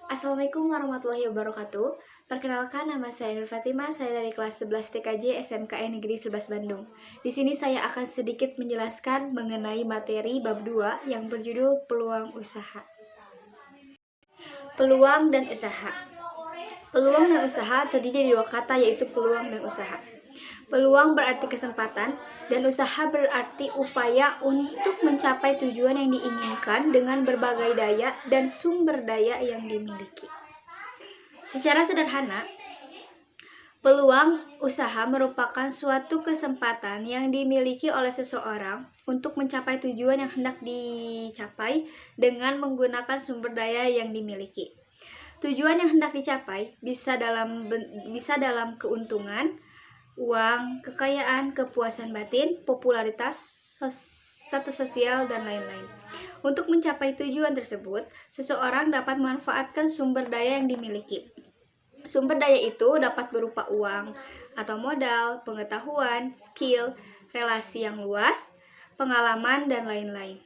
Assalamualaikum warahmatullahi wabarakatuh. Perkenalkan, nama saya Nur Fatimah, saya dari kelas 11 TKJ SMKN Negeri 11 Bandung. Di sini saya akan sedikit menjelaskan mengenai materi bab 2 yang berjudul Peluang Usaha. Peluang dan usaha. Peluang dan usaha terdiri dari dua kata, yaitu peluang dan usaha. Peluang berarti kesempatan, dan usaha berarti upaya untuk mencapai tujuan yang diinginkan dengan berbagai daya dan sumber daya yang dimiliki. Secara sederhana, peluang usaha merupakan suatu kesempatan yang dimiliki oleh seseorang untuk mencapai tujuan yang hendak dicapai dengan menggunakan sumber daya yang dimiliki. Tujuan yang hendak dicapai bisa dalam keuntungan, uang, kekayaan, kepuasan batin, popularitas, status sosial, dan lain-lain. Untuk mencapai tujuan tersebut, seseorang dapat memanfaatkan sumber daya yang dimiliki. Sumber daya itu dapat berupa uang atau modal, pengetahuan, skill, relasi yang luas, pengalaman, dan lain-lain.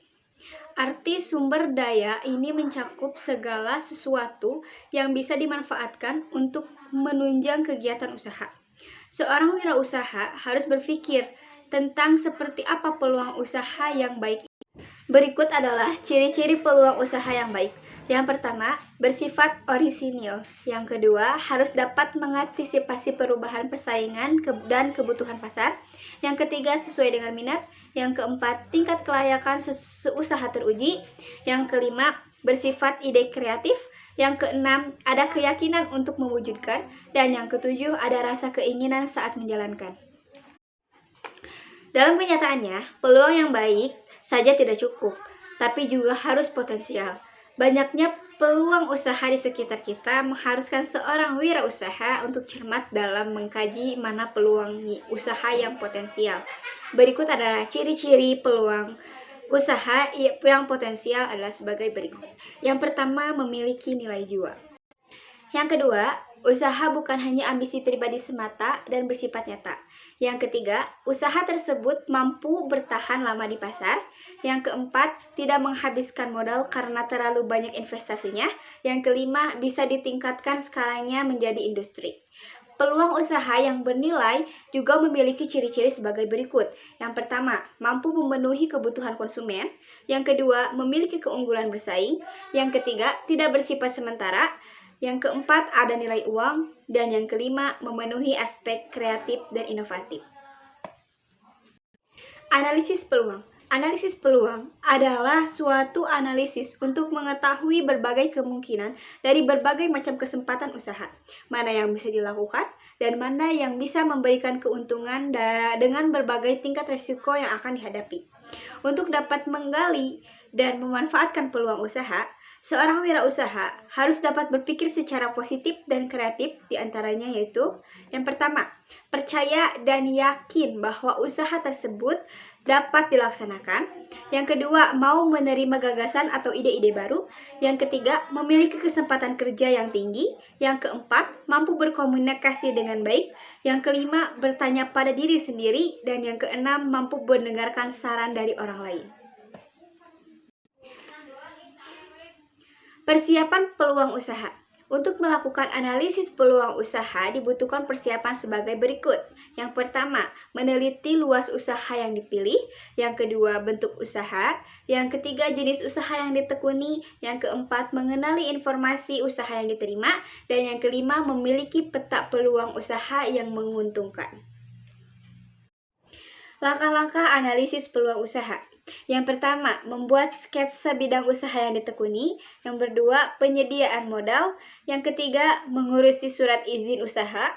Arti sumber daya ini mencakup segala sesuatu yang bisa dimanfaatkan untuk menunjang kegiatan usaha. Seorang wirausaha harus berpikir tentang seperti apa peluang usaha yang baik. Berikut adalah ciri-ciri peluang usaha yang baik. Yang pertama, bersifat orisinil. Yang kedua, harus dapat mengantisipasi perubahan persaingan dan kebutuhan pasar. Yang ketiga, sesuai dengan minat. Yang keempat, tingkat kelayakan usaha teruji. Yang kelima, bersifat ide kreatif. Yang keenam, ada keyakinan untuk mewujudkan. Dan yang ketujuh, ada rasa keinginan saat menjalankan. Dalam kenyataannya, peluang yang baik saja tidak cukup, tapi juga harus potensial. Banyaknya peluang usaha di sekitar kita mengharuskan seorang wirausaha untuk cermat dalam mengkaji mana peluang usaha yang potensial. Berikut adalah ciri-ciri peluang usaha yang potensial adalah sebagai berikut. Yang pertama, memiliki nilai jual. Yang kedua, usaha bukan hanya ambisi pribadi semata dan bersifat nyata. Yang ketiga, usaha tersebut mampu bertahan lama di pasar. Yang keempat, tidak menghabiskan modal karena terlalu banyak investasinya. Yang kelima, bisa ditingkatkan skalanya menjadi industri. Peluang usaha yang bernilai juga memiliki ciri-ciri sebagai berikut. Yang pertama, mampu memenuhi kebutuhan konsumen. Yang kedua, memiliki keunggulan bersaing. Yang ketiga, tidak bersifat sementara. Yang keempat, ada nilai uang. Dan yang kelima, memenuhi aspek kreatif dan inovatif. Analisis peluang. Analisis peluang adalah suatu analisis untuk mengetahui berbagai kemungkinan dari berbagai macam kesempatan usaha. Mana yang bisa dilakukan dan mana yang bisa memberikan keuntungan dengan berbagai tingkat risiko yang akan dihadapi. Untuk dapat menggali dan memanfaatkan peluang usaha, seorang wirausaha harus dapat berpikir secara positif dan kreatif, diantaranya yaitu yang pertama, percaya dan yakin bahwa usaha tersebut dapat dilaksanakan. Yang kedua, mau menerima gagasan atau ide-ide baru. Yang ketiga, memiliki kesempatan kerja yang tinggi. Yang keempat, mampu berkomunikasi dengan baik. Yang kelima, bertanya pada diri sendiri. Dan yang keenam, mampu mendengarkan saran dari orang lain. Persiapan peluang usaha. Untuk melakukan analisis peluang usaha dibutuhkan persiapan sebagai berikut. Yang pertama, meneliti luas usaha yang dipilih. Yang kedua, bentuk usaha. Yang ketiga, jenis usaha yang ditekuni. Yang keempat, mengenali informasi usaha yang diterima. Dan yang kelima, memiliki peta peluang usaha yang menguntungkan. Langkah-langkah analisis peluang usaha. Yang pertama, membuat sketsa bidang usaha yang ditekuni. Yang kedua, penyediaan modal. Yang ketiga, mengurusi surat izin usaha.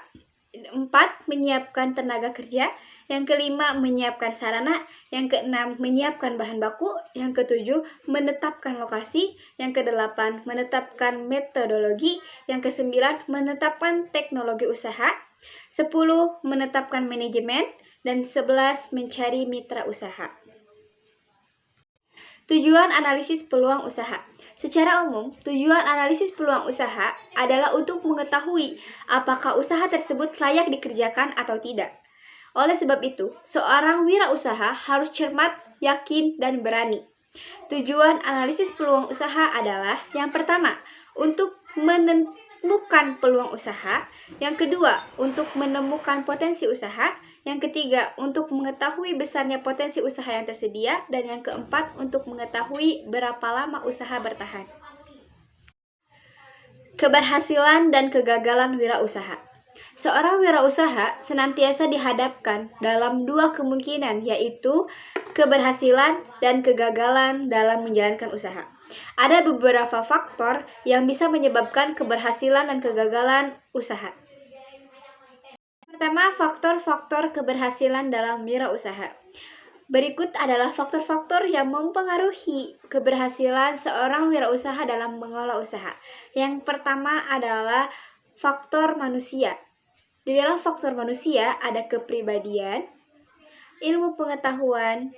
4. Menyiapkan tenaga kerja. Yang kelima, menyiapkan sarana. Yang keenam, menyiapkan bahan baku. Yang ketujuh, menetapkan lokasi. Yang kedelapan, menetapkan metodologi. Yang kesembilan, menetapkan teknologi usaha. 10. Menetapkan manajemen. Dan 11. Mencari mitra usaha. Tujuan analisis peluang usaha. Secara umum, tujuan analisis peluang usaha adalah untuk mengetahui apakah usaha tersebut layak dikerjakan atau tidak. Oleh sebab itu, seorang wirausaha harus cermat, yakin, dan berani. Tujuan analisis peluang usaha adalah yang pertama, untuk menemukan peluang usaha. Yang kedua, untuk menemukan potensi usaha. Yang ketiga, untuk mengetahui besarnya potensi usaha yang tersedia. Dan yang keempat, untuk mengetahui berapa lama usaha bertahan. Keberhasilan dan kegagalan wirausaha. Seorang wirausaha senantiasa dihadapkan dalam dua kemungkinan, yaitu keberhasilan dan kegagalan dalam menjalankan usaha. Ada beberapa faktor yang bisa menyebabkan keberhasilan dan kegagalan usaha. Pertama, faktor-faktor keberhasilan dalam wirausaha. Berikut adalah faktor-faktor yang mempengaruhi keberhasilan seorang wirausaha dalam mengelola usaha. Yang pertama adalah faktor manusia. Di dalam faktor manusia ada kepribadian, ilmu pengetahuan.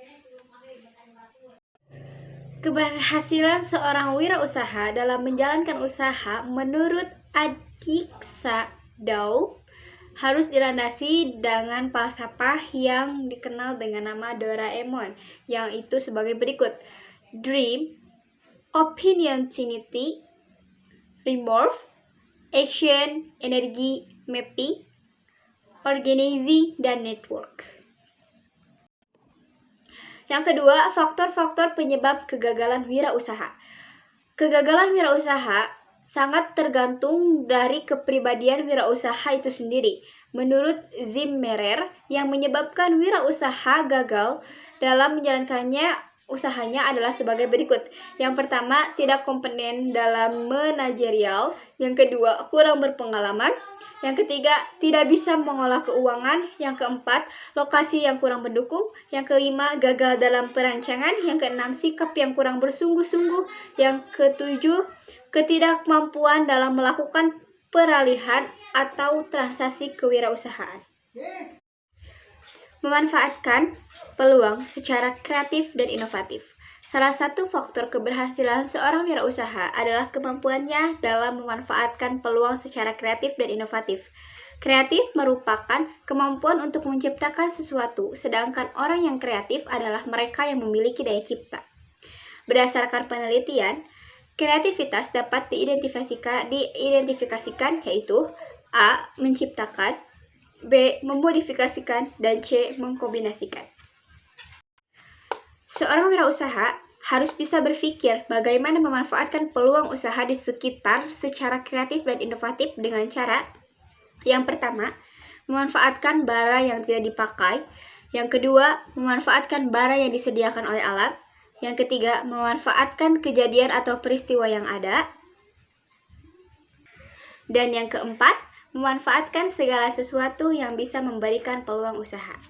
Keberhasilan seorang wirausaha dalam menjalankan usaha menurut Adiksa Daw harus dilandasi dengan falsafah yang dikenal dengan nama Doraemon, yang itu sebagai berikut: dream, opportunity, remorse, action, energi, mapping, organizing, dan network. Yang kedua, faktor-faktor penyebab kegagalan wirausaha. Kegagalan wirausaha sangat tergantung dari kepribadian wirausaha itu sendiri. Menurut Zimmerer, yang menyebabkan wirausaha gagal dalam menjalankannya usahanya adalah sebagai berikut. Yang pertama, tidak kompeten dalam manajerial. Yang kedua, kurang berpengalaman. Yang ketiga, tidak bisa mengolah keuangan. Yang keempat, lokasi yang kurang mendukung. Yang kelima, gagal dalam perancangan. Yang keenam, sikap yang kurang bersungguh-sungguh. Yang ketujuh, ketidakmampuan dalam melakukan peralihan atau transaksi kewirausahaan. Memanfaatkan peluang secara kreatif dan inovatif. Salah satu faktor keberhasilan seorang wirausaha adalah kemampuannya dalam memanfaatkan peluang secara kreatif dan inovatif. Kreatif merupakan kemampuan untuk menciptakan sesuatu, sedangkan orang yang kreatif adalah mereka yang memiliki daya cipta. Berdasarkan penelitian, kreativitas dapat diidentifikasikan yaitu A. Menciptakan, B. Memodifikasikan, dan C. Mengkombinasikan. Seorang wirausaha harus bisa berpikir bagaimana memanfaatkan peluang usaha di sekitar secara kreatif dan inovatif dengan cara: yang pertama, memanfaatkan barang yang tidak dipakai. Yang kedua, memanfaatkan barang yang disediakan oleh alam. Yang ketiga, memanfaatkan kejadian atau peristiwa yang ada. Dan yang keempat, memanfaatkan segala sesuatu yang bisa memberikan peluang usaha.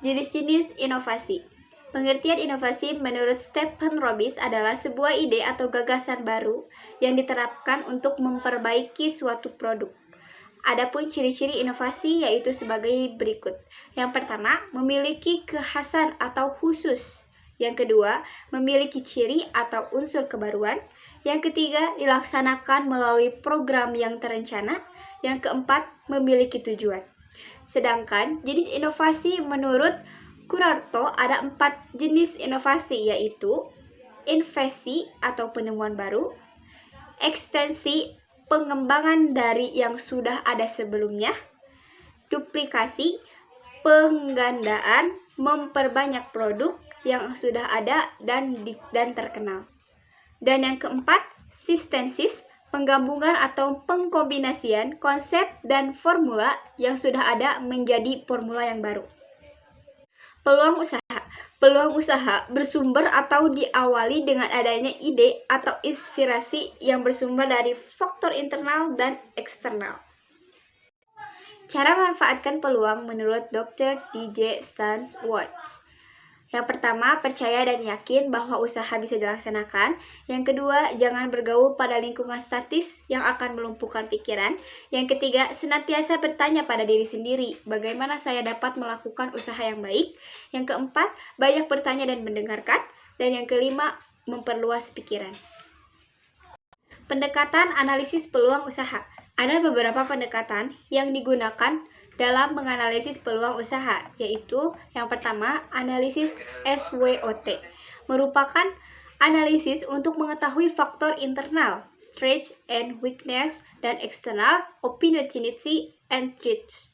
Jenis-jenis inovasi. Pengertian inovasi menurut Stephen Robbins adalah sebuah ide atau gagasan baru yang diterapkan untuk memperbaiki suatu produk. Adapun ciri-ciri inovasi yaitu sebagai berikut. Yang pertama, memiliki kekhasan atau khusus. Yang kedua, memiliki ciri atau unsur kebaruan. Yang ketiga, dilaksanakan melalui program yang terencana. Yang keempat, memiliki tujuan. Sedangkan jenis inovasi menurut Kurarto ada 4 jenis inovasi, yaitu invasi atau penemuan baru, ekstensi, pengembangan dari yang sudah ada sebelumnya, duplikasi, penggandaan, memperbanyak produk yang sudah ada dan terkenal. Dan yang keempat, sistensis, penggabungan atau pengkombinasian konsep dan formula yang sudah ada menjadi formula yang baru. Peluang usaha. Peluang usaha bersumber atau diawali dengan adanya ide atau inspirasi yang bersumber dari faktor internal dan eksternal. Cara memanfaatkan peluang menurut Dr. DJ Stansworth. Yang pertama, percaya dan yakin bahwa usaha bisa dilaksanakan. Yang kedua, jangan bergaul pada lingkungan statis yang akan melumpuhkan pikiran. Yang ketiga, senantiasa bertanya pada diri sendiri, bagaimana saya dapat melakukan usaha yang baik. Yang keempat, banyak bertanya dan mendengarkan. Dan yang kelima, memperluas pikiran. Pendekatan analisis peluang usaha. Ada beberapa pendekatan yang digunakan dalam menganalisis peluang usaha, yaitu yang pertama, analisis SWOT, merupakan Analisis untuk mengetahui faktor internal, strength and weakness, dan eksternal, opportunity and threats.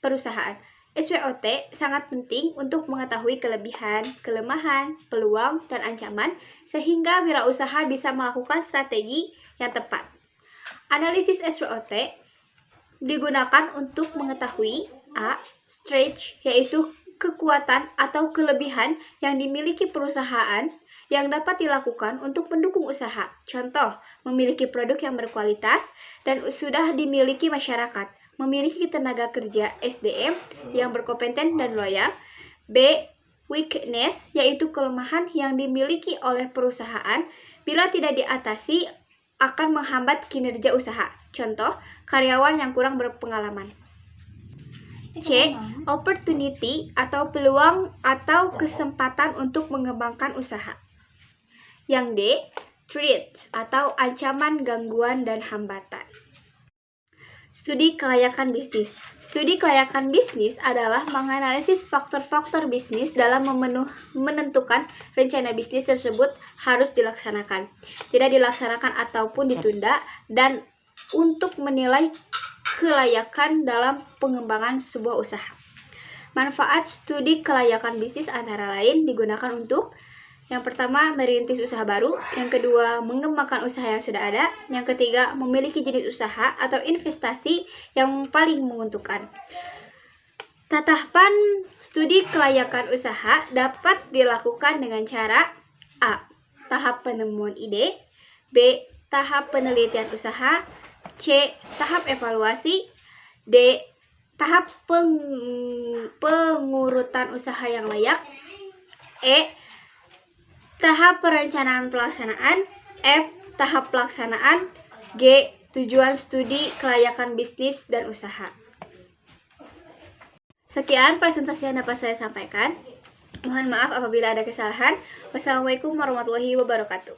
Perusahaan SWOT sangat penting untuk mengetahui kelebihan, kelemahan, peluang, dan ancaman sehingga wirausaha bisa melakukan strategi yang tepat. Analisis SWOT digunakan untuk mengetahui A. Strength, yaitu kekuatan atau kelebihan yang dimiliki perusahaan yang dapat dilakukan untuk mendukung usaha. Contoh, memiliki produk yang berkualitas dan sudah dimiliki masyarakat, memiliki tenaga kerja SDM yang berkompeten dan loyal. B. Weakness, yaitu kelemahan yang dimiliki oleh perusahaan bila tidak diatasi akan menghambat kinerja usaha. Contoh, karyawan yang kurang berpengalaman. C. Opportunity atau peluang atau kesempatan untuk mengembangkan usaha. Yang D. Threat atau ancaman, gangguan, dan hambatan. Studi kelayakan bisnis. Studi kelayakan bisnis adalah menganalisis faktor-faktor bisnis dalam menentukan rencana bisnis tersebut harus dilaksanakan, tidak dilaksanakan ataupun ditunda, dan untuk menilai kelayakan dalam pengembangan sebuah usaha. Manfaat studi kelayakan bisnis antara lain digunakan untuk yang pertama, merintis usaha baru. Yang kedua, mengembangkan usaha yang sudah ada. Yang ketiga, memiliki jenis usaha atau investasi yang paling menguntungkan. Tatapan studi kelayakan usaha dapat dilakukan dengan cara A. Tahap penemuan ide. B. Tahap penelitian usaha. C. Tahap evaluasi. D. Tahap pengurutan usaha yang layak. E. Tahap perencanaan pelaksanaan. F. Tahap pelaksanaan. G. Tujuan studi kelayakan bisnis dan usaha. Sekian presentasi yang dapat saya sampaikan. Mohon maaf apabila ada kesalahan. Wassalamualaikum warahmatullahi wabarakatuh.